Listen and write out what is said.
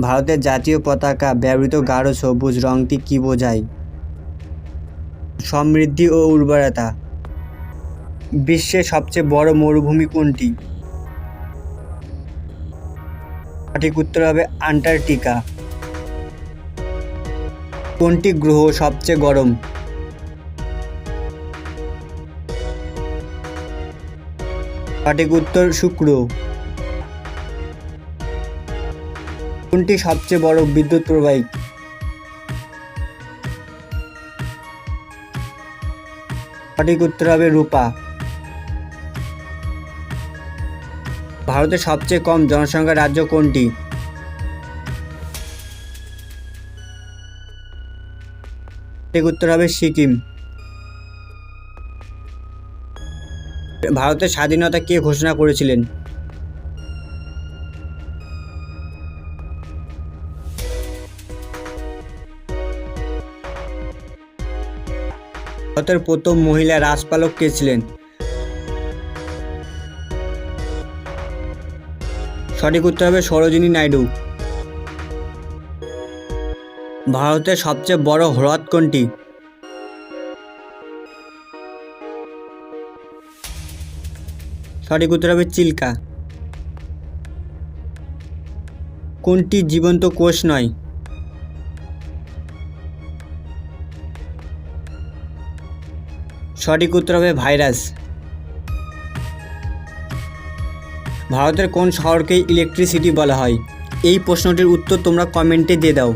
ভারতের জাতীয় পতাকা ব্যবহৃত গাঢ় সবুজ রঙটি কী বোঝায়? সমৃদ্ধি ও উর্বরতা। বিশ্বের সবচেয়ে বড় মরুভূমি কোনটি? সঠিক উত্তর হবে আন্টার্কটিকা। কোনটি গ্রহ সবচেয়ে গরম? সঠিক উত্তর শুক্র। কোনটি সবচেয়ে বড় বিদ্যুৎ প্রবাহী? সঠিক উত্তর হবে রূপা। ভারতের সবচেয়ে কম জনসংখ্যার রাজ্য কোনটি? সঠিক উত্তর হবে সিকিম। ভারতের স্বাধীনতা কে ঘোষণা করেছিলেন? ভারতের প্রথম মহিলা রাষ্ট্রপালক কে ছিলেন? সঠিক উত্তর হবে সরোজিনী নাইডু। ভারতের সবচেয়ে বড় হ্রদ কোনটি? সঠিক উত্তর হবে চিল্কা। কোনটি জীবন্ত কোষ নয়? সঠিক উত্তর হবে ভাইরাস। ভারতের কোন শহরকে ইলেকট্রিসিটি বলা হয়? এই প্রশ্নটির উত্তর তোমরা কমেন্টে দিয়ে দাও।